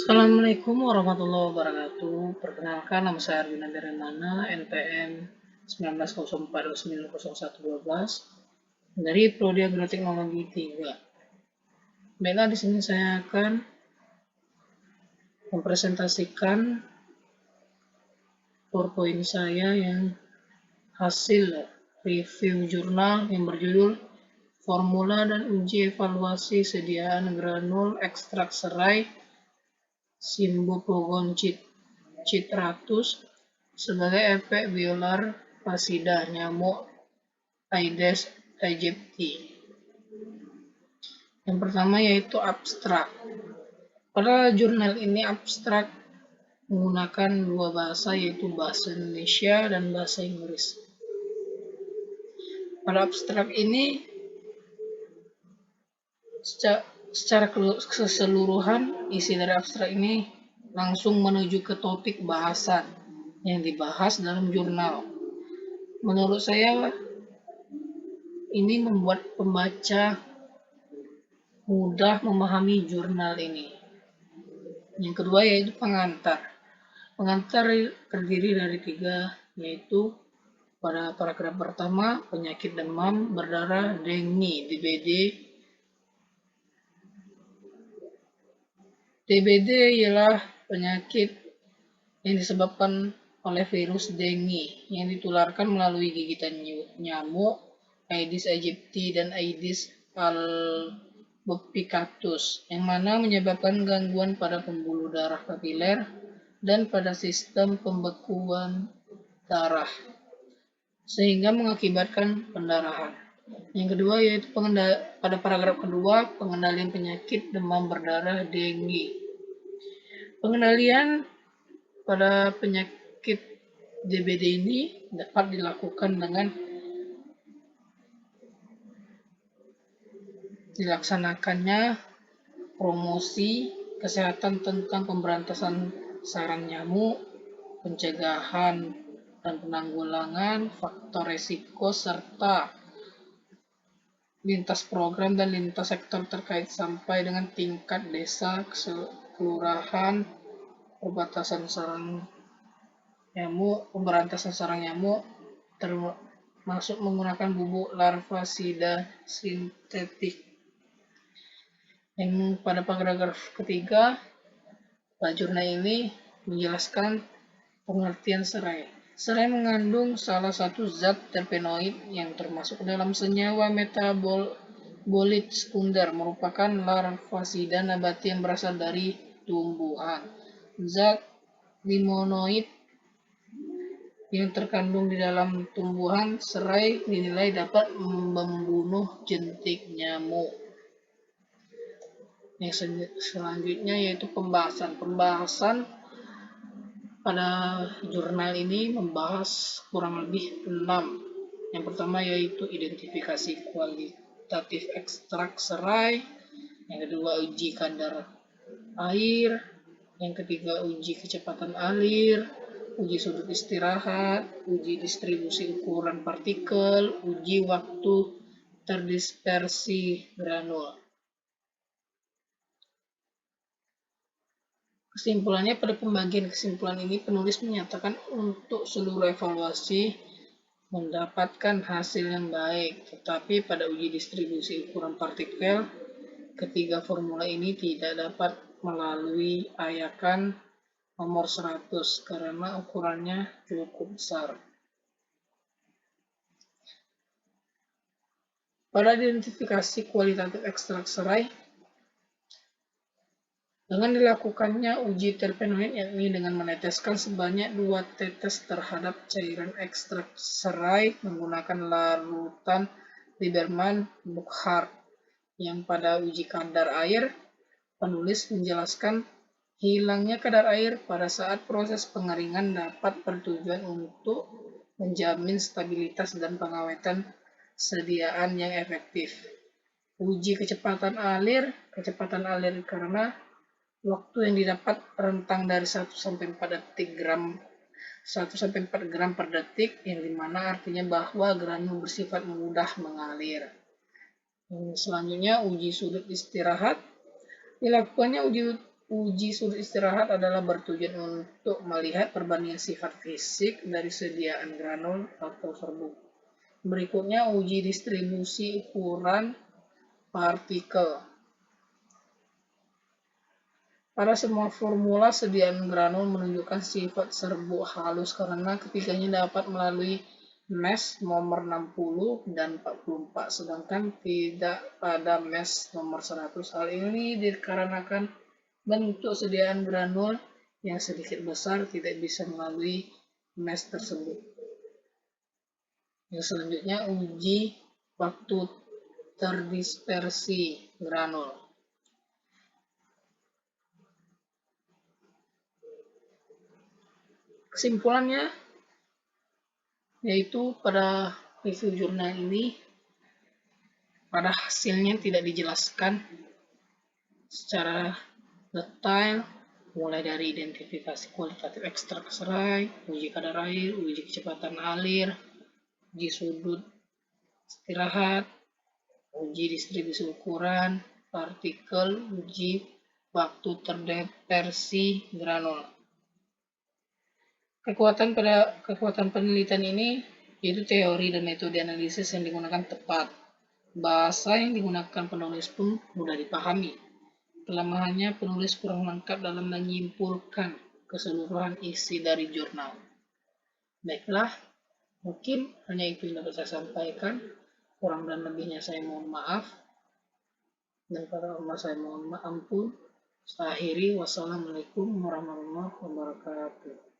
Assalamualaikum warahmatullahi wabarakatuh. Perkenalkan, nama saya Arjuna Deremana, NPM 1904290112 dari Prodi Agroteknologi 3. Baiklah, di sini saya akan mempresentasikan PowerPoint saya yang hasil review jurnal yang berjudul Formula dan Uji Evaluasi Sediaan Granul Ekstrak Serai Simbopogon citratus sebagai efek violar fasida nyamuk Aedes aegypti. Yang pertama yaitu abstrak. Pada jurnal ini abstrak menggunakan dua bahasa, yaitu bahasa Indonesia dan bahasa Inggris. Pada abstrak ini secara keseluruhan isi dari abstrak ini langsung menuju ke topik bahasan yang dibahas dalam jurnal. Menurut saya ini membuat pembaca mudah memahami jurnal ini. Yang kedua yaitu pengantar. Pengantar terdiri dari 3, yaitu pada paragraf pertama penyakit demam berdarah dengue DBD. DBD ialah penyakit yang disebabkan oleh virus dengue yang ditularkan melalui gigitan nyamuk Aedes aegypti dan Aedes albopictus, yang mana menyebabkan gangguan pada pembuluh darah kapiler dan pada sistem pembekuan darah, sehingga mengakibatkan pendarahan. Yang kedua yaitu pada paragraf kedua pengendalian penyakit demam berdarah dengue. Pengendalian pada penyakit DBD ini dapat dilakukan dengan dilaksanakannya promosi kesehatan tentang pemberantasan sarang nyamuk, pencegahan dan penanggulangan faktor resiko, serta lintas program dan lintas sektor terkait sampai dengan tingkat desa, kelurahan, pemberantasan sarang nyamuk, termasuk menggunakan bubuk larvasida sintetik. Yang pada paragraf ketiga, jurnal ini menjelaskan pengertian serai. Serai mengandung salah satu zat terpenoid yang termasuk dalam senyawa metabolit sekunder, merupakan larvasida nabati yang berasal dari tumbuhan. Zat limonoid yang terkandung di dalam tumbuhan serai dinilai dapat membunuh jentik nyamuk. Yang selanjutnya yaitu pembahasan. Pembahasan pada jurnal ini membahas kurang lebih 6. Yang pertama yaitu identifikasi kualitatif ekstrak serai. Yang kedua uji kadar air. Yang ketiga uji kecepatan alir, uji sudut istirahat, uji distribusi ukuran partikel, uji waktu terdispersi granul. Kesimpulannya, pada pembagian kesimpulan ini penulis menyatakan untuk seluruh evaluasi mendapatkan hasil yang baik, tetapi pada uji distribusi ukuran partikel, ketiga formula ini tidak dapat melalui ayakan nomor 100 karena ukurannya cukup besar. Pada identifikasi kualitatif ekstrak serai, dengan dilakukannya uji terpenoid, yakni dengan meneteskan sebanyak 2 tetes terhadap cairan ekstrak serai menggunakan larutan Lieberman-Burkhardt. Yang pada uji kadar air, penulis menjelaskan hilangnya kadar air pada saat proses pengeringan dapat bertujuan untuk menjamin stabilitas dan pengawetan sediaan yang efektif. Uji kecepatan alir karena waktu yang didapat rentang dari 1-4 gram per detik, yang dimana artinya bahwa granul bersifat mudah mengalir. Selanjutnya uji sudut istirahat. Dilakukannya uji Uji sudut istirahat adalah bertujuan untuk melihat perbandingan sifat fisik dari sediaan granul atau serbuk. Berikutnya uji distribusi ukuran partikel. Pada semua formula, sediaan granul menunjukkan sifat serbuk halus karena ketiganya dapat melalui mesh nomor 60 dan 44, sedangkan tidak pada mesh nomor 100. Hal ini dikarenakan bentuk sediaan granul yang sedikit besar tidak bisa melalui mesh tersebut. Yang selanjutnya uji waktu terdispersi granul. Kesimpulannya yaitu pada review jurnal ini pada hasilnya tidak dijelaskan secara detail mulai dari identifikasi kualitatif ekstrak serai, uji kadar air, uji kecepatan alir, uji sudut istirahat, uji distribusi ukuran partikel, uji waktu terdispersi granul. Kekuatan penelitian ini yaitu teori dan metode analisis yang digunakan tepat. Bahasa yang digunakan penulis pun mudah dipahami. Kelemahannya, penulis kurang lengkap dalam menyimpulkan keseluruhan isi dari jurnal. Baiklah, mungkin hanya itu yang dapat saya sampaikan. Kurang dan lebihnya saya mohon maaf. Dan para ulama saya mohon ampun. Saya akhiri. Wassalamualaikum warahmatullahi wabarakatuh.